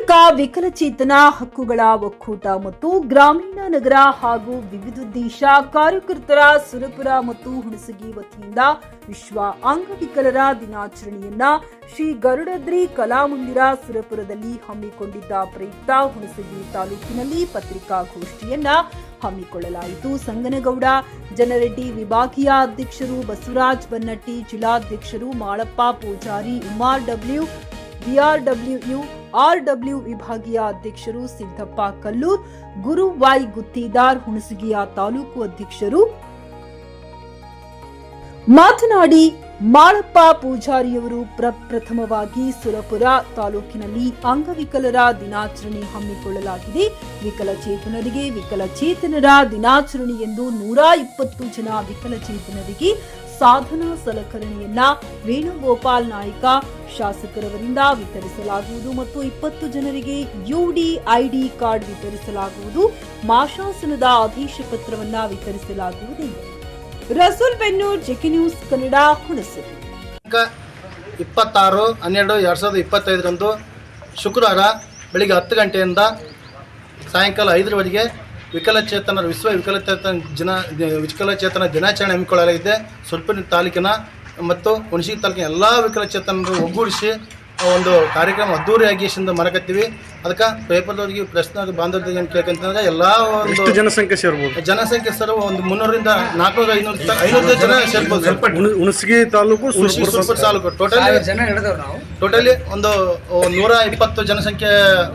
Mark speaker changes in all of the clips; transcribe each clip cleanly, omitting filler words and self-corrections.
Speaker 1: ಕರ್ನಾಟಕ ವಿಕಲಚೇತನ ಹಕ್ಕುಗಳ ಒಕ್ಕೂಟ ಮತ್ತು ಗ್ರಾಮೀಣ ನಗರ ಹಾಗೂ ವಿವಿಧೋದ್ದೇಶ ಕಾರ್ಯಕರ್ತರ ಸುರಪುರ ಮತ್ತು ಹುಣಸಗಿ ವತಿಯಿಂದ ವಿಶ್ವ ಅಂಗವಿಕಲರ ದಿನಾಚರಣೆಯನ್ನ ಶ್ರೀ ಗರುಡದ್ರಿ ಕಲಾಮಂದಿರ ಸುರಪುರದಲ್ಲಿ ಹಮ್ಮಿಕೊಂಡಿದ್ದ ಪ್ರಯುಕ್ತ ಹುಣಸಗಿ ತಾಲೂಕಿನಲ್ಲಿ ಪತ್ರಿಕಾಗೋಷ್ಠಿಯನ್ನ ಹಮ್ಮಿಕೊಳ್ಳಲಾಯಿತು. ಸಂಗನಗೌಡ ಜನರೆಡ್ಡಿ ವಿಭಾಗೀಯ ಅಧ್ಯಕ್ಷರು Basavaraj Bannatti, ಜಿಲ್ಲಾಧ್ಯಕ್ಷರು Malappa Poojary, MRW BRWU RW ವಿಭಾಗೀಯ ಅಧ್ಯಕ್ಷರು ಸಿದ್ದಪ್ಪ ಕಲ್ಲೂರ್, ಗುರು ವೈ ಗುತ್ತಿದಾರ್ ಹುಣಸಗಿಯ ತಾಲೂಕು ಅಧ್ಯಕ್ಷರು ಮಾತನಾಡಿ, ಮಾಳಪ್ಪ ಪೂಜಾರಿಯವರು ಪ್ರಪ್ರಥಮವಾಗಿ ಸುರಪುರ ತಾಲೂಕಿನಲ್ಲಿ ಅಂಗವಿಕಲರ ದಿನಾಚರಣೆ ಹಮ್ಮಿಕೊಳ್ಳಲಾಗಿದೆ. ವಿಕಲಚೇತನರಿಗೆ ವಿಕಲಚೇತನರ ದಿನಾಚರಣೆ ಎಂದು 120 ಜನ ವಿಕಲಚೇತನರಿಗೆ ಸಾಧನ ಸಲಕರಣೆಯನ್ನ ವೇಣುಗೋಪಾಲ್ ನಾಯ್ಕ ಶಾಸಕರವರಿಂದ ವಿತರಿಸಲಾಗುವುದು ಮತ್ತು 20 ಜನರಿಗೆ UDID ಕಾರ್ಡ್ ವಿತರಿಸಲಾಗುವುದು. ಮಾಶಾಸನದ ಆದೇಶ ಪತ್ರವನ್ನ ವಿತರಿಸಲಾಗುವುದು. ರಸೂಲ್ ಬೆನ್ನೂರ್, ಜೆಕೆ ನ್ಯೂಸ್ ಕನ್ನಡ, ಹುಣಸಗಿ.
Speaker 2: 26/12/2025 ಶುಕ್ರವಾರ ಬೆಳಿಗ್ಗೆ 10 ಗಂಟೆಯಿಂದ ಸಾಯಂಕಾಲ 5ರವರೆಗೆ ವಿಶ್ವ ವಿಕಲಚೇತನ ದಿನಾಚರಣೆ ಹಮ್ಮಿಕೊಳ್ಳಲಾಗಿದೆ. ಸುರಪುರ ತಾಲೂಕಿನ ಮತ್ತು ಹುಣಸಗಿ ತಾಲೂಕಿನ ಎಲ್ಲ ವಿಕಲಚೇತನರು ಒಗ್ಗೂಡಿಸಿ ಒಂದು ಕಾರ್ಯಕ್ರಮ ಅದ್ದೂರಿಯಾಗಿ ಮಾಡಕತ್ತೀವಿ. ಅದಕ್ಕೆ ಪೇಪರ್ದವ್ರಿಗೆ ಪ್ರಶ್ನೆ ಬಾಂಧವ್ಯ ಏನು ಕೇಳ್ಕೊಂತಂದ್ರೆ ಎಲ್ಲ ಒಂದು
Speaker 3: ಜನಸಂಖ್ಯೆ ಸೇರ್ಬೋದು.
Speaker 2: ಜನಸಂಖ್ಯೆ ಸರ್ ಒಂದು 300ರಿಂದ 400-500 ಜನ ಸೇರ್ಬೋದು.
Speaker 3: ಹುಣಸಗಿ ತಾಲೂಕು
Speaker 2: ಸುರಪುರ ತಾಲೂಕು ಟೋಟಲಿ ಒಂದು 120 ಜನಸಂಖ್ಯೆ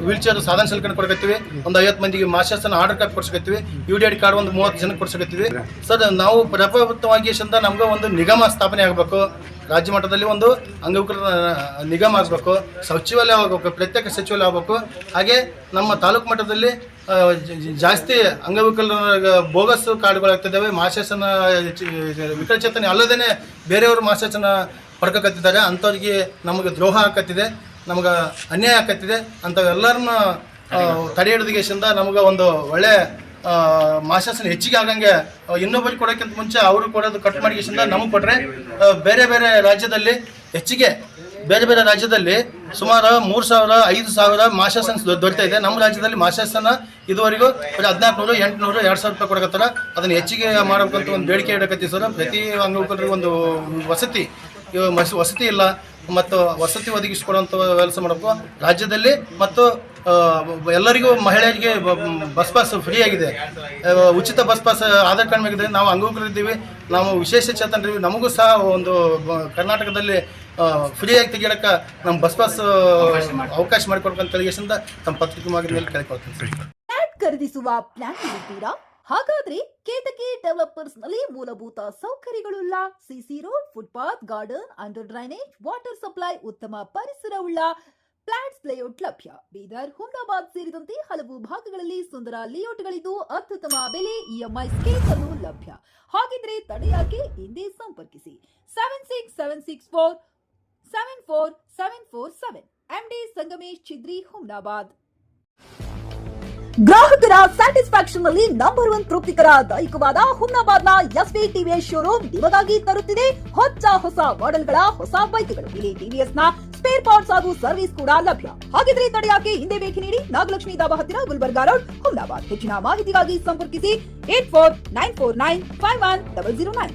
Speaker 2: ವೀಲ್ ಚೇರ್ ಸಾಧನ ಸಲಕರಣೆ ಕೊಡ್ಕತ್ತೀವಿ. ಒಂದು 50 ಮಂದಿಗೆ ಮಾಶಾಸನ ಆರ್ಡರ್ ಕಾರ್ಡ್ ಕೊಡ್ಸಕತ್ತೀವಿ. UDID ಕಾರ್ಡ್ ಒಂದು 30 ಜನಕ್ಕೆ ಕೊಡ್ಸಕತ್ತೀವಿ. ಸರ್ ನಾವು ಪ್ರಪ್ರಭುತ್ವವಾಗಿ ನಮ್ಗೆ ಒಂದು ನಿಗಮ ಸ್ಥಾಪನೆ ಆಗಬೇಕು. ರಾಜ್ಯ ಮಟ್ಟದಲ್ಲಿ ಒಂದು ಅಂಗವಿಕಲರ ನಿಗಮ ಆಗಬೇಕು, ಸಚಿವಾಲಯ ಆಗಬೇಕು, ಪ್ರತ್ಯೇಕ ಸಚಿವಾಲಯ ಆಗಬೇಕು. ಹಾಗೆ ನಮ್ಮ ತಾಲೂಕು ಮಟ್ಟದಲ್ಲಿ ಜಾಸ್ತಿ ಅಂಗವಿಕಲರ ಬೋಗಸ್ ಕಾರ್ಡ್ಗಳಾಗ್ತಿದ್ದಾವೆ. ಮಾಶಾಸನ ವಿಕಲಚೇತನ ಅಲ್ಲದೇ ಬೇರೆಯವರು ಮಾಶಾಸನ ಪಡ್ಕತ್ತಿದ್ದಾರೆ. ಅಂಥವ್ರಿಗೆ ನಮಗೆ ದ್ರೋಹ ಆಕತ್ತಿದೆ, ನಮಗೆ ಅನ್ಯಾಯ ಆಕತ್ತಿದೆ. ಅಂಥವೆಲ್ಲರನ್ನ ತಡೆ ಹಿಡಿದಿಗೆಸಿಂದ ನಮಗೆ ಒಂದು ಒಳ್ಳೆ ಮಾಶಾಸನ ಹೆಚ್ಚಿಗೆ ಆಗಂಗೆ ಇನ್ನೊಬ್ಬರಿಗೆ ಕೊಡೋಕ್ಕಿಂತ ಮುಂಚೆ ಅವರು ಕೊಡೋದು ಕಟ್ ಮಾಡಿಗೆಸಿಂದ ನಮಗೆ ಕೊಟ್ಟರೆ ಬೇರೆ ಬೇರೆ ರಾಜ್ಯದಲ್ಲಿ ಹೆಚ್ಚಿಗೆ ಬೇರೆ ರಾಜ್ಯದಲ್ಲಿ ಸುಮಾರು 3,000 5,000 ಮಾಶಾಸನ ದೊರೀತಾ ಇದೆ. ನಮ್ಮ ರಾಜ್ಯದಲ್ಲಿ ಮಾಶಾಸನ ಇದುವರೆಗೂ 1,400 800 2,000 ರೂಪಾಯಿ ಕೊಡಕತ್ತಾರ. ಅದನ್ನು ಹೆಚ್ಚಿಗೆ ಮಾಡಬೇಕಂತ ಒಂದು ಬೇಡಿಕೆ ಇಡಕತ್ತೀವಿ ಸರ್. ಪ್ರತಿ ಅಂಗವಿಕಲರಿಗೆ ಒಂದು ವಸತಿ ಇಲ್ಲ ಮತ್ತು ವಸತಿ ಒದಗಿಸಿಕೊಡುವಂಥ ಕೆಲಸ ಮಾಡಬೇಕು ರಾಜ್ಯದಲ್ಲಿ. ಮತ್ತು ಎಲ್ಲರಿಗೂ ಮಹಿಳೆಯರಿಗೆ ಬಸ್ ಪಾಸ್ ಫ್ರೀ ಆಗಿದೆ, ಉಚಿತ ಬಸ್ ಪಾಸ್ ಆಧಾರ್ ಕಾರ್ಡ್ ಮೇಗಿದೆ. ನಾವು ಅಂಗವಿಕಲರಿದ್ದೀವಿ, ನಾವು ವಿಶೇಷ ಚೇತನರಿದ್ದೀವಿ. ನಮಗೂ ಸಹ ಒಂದು ಕರ್ನಾಟಕದಲ್ಲಿ ಫ್ರೀಯಾಗಿ ತೆಗಿಯೋಕ್ಕೆ ನಮ್ಮ ಬಸ್ ಪಾಸ್ ಅವಕಾಶ ಮಾಡಿಕೊಡ್ಬೇಕಂತ ತಿಳಿಗೆಸಿಂದ ತಮ್ಮ ಪತ್ರಿಕೆ ಮೇಲೆ ಕೇಳ್ಕೊಳ್ತೀನಿ.
Speaker 1: ಖರೀದಿಸುವ ಪ್ಲಾನ್ ಇರುತ್ತೀರಾ? ಹಾಗಾದ್ರೆ ಕೇತಕಿ ಡೆವಲಪರ್ಸ್ ನಲ್ಲಿ ಮೂಲಭೂತ ಸೌಕರ್ಯಗಳುಳ್ಳ CC road, footpath, garden, under drainage, water supply, ಉತ್ತಮ ಪರಿಸರವುಳ್ಳ ಫ್ಲಾಟ್ಸ್ ಲೇಔಟ್ ಲಭ್ಯ. ಬೀದರ್, ಹುಮ್ನಾಬಾದ್ ಸೇರಿದಂತೆ ಹಲವು ಭಾಗಗಳಲ್ಲಿ ಸುಂದರ ಲೇಔಟ್ಗಳಿದ್ದು ಅತ್ಯುತ್ತಮ ಬೆಲೆ, EMI ಸ್ಕೀಮ್ ಅನ್ನು ಲಭ್ಯ. ಹಾಗಿದ್ರೆ ತಡೆಯಾಕೆ? ಹಿಂದೆ ಸಂಪರ್ಕಿಸಿ 7676474747 MD ಸಂಗಮೇಶ್ ಚಿದ್ರಿ, ಹುಮ್ನಾಬಾದ್. ಗ್ರಾಹಕರ ಸ್ಯಾಟಿಸ್ಫ್ಯಾಕ್ಷನ್ ನಲ್ಲಿ ನಂಬರ್ 1 ತೃಪ್ತಿಕರ ದಾಯಕವಾದ ಹುಮ್ನಾಬಾದ್ನ SV TVS ಶೋರೂಮ್ ನಿಮಗಾಗಿ ತರುತ್ತಿದೆ ಹೊಸ ಮಾಡೆಲ್ಗಳ ಹೊಸ ಬೈಕ್ಗಳು. ಇಲ್ಲಿ TVS ನ ಸ್ಪೇರ್ ಪಾರ್ಟ್ಸ್ ಹಾಗೂ ಸರ್ವಿಸ್ ಕೂಡ ಲಭ್ಯ. ಹಾಗಿದ್ರೆ ತಡೆಯಾಕೆ? ಹಿಂದೆ ಭೇಟಿ ನೀಡಿ. ನಾಗಲಕ್ಷ್ಮಿ ಧಾಬಾ ಹತ್ತಿರ, ಗುಲ್ಬರ್ಗಾ ರೋಡ್, ಹುಮ್ನಾಬಾದ್. ಹೆಚ್ಚಿನ ಮಾಹಿತಿಗಾಗಿ ಸಂಪರ್ಕಿಸಿ 8494951009.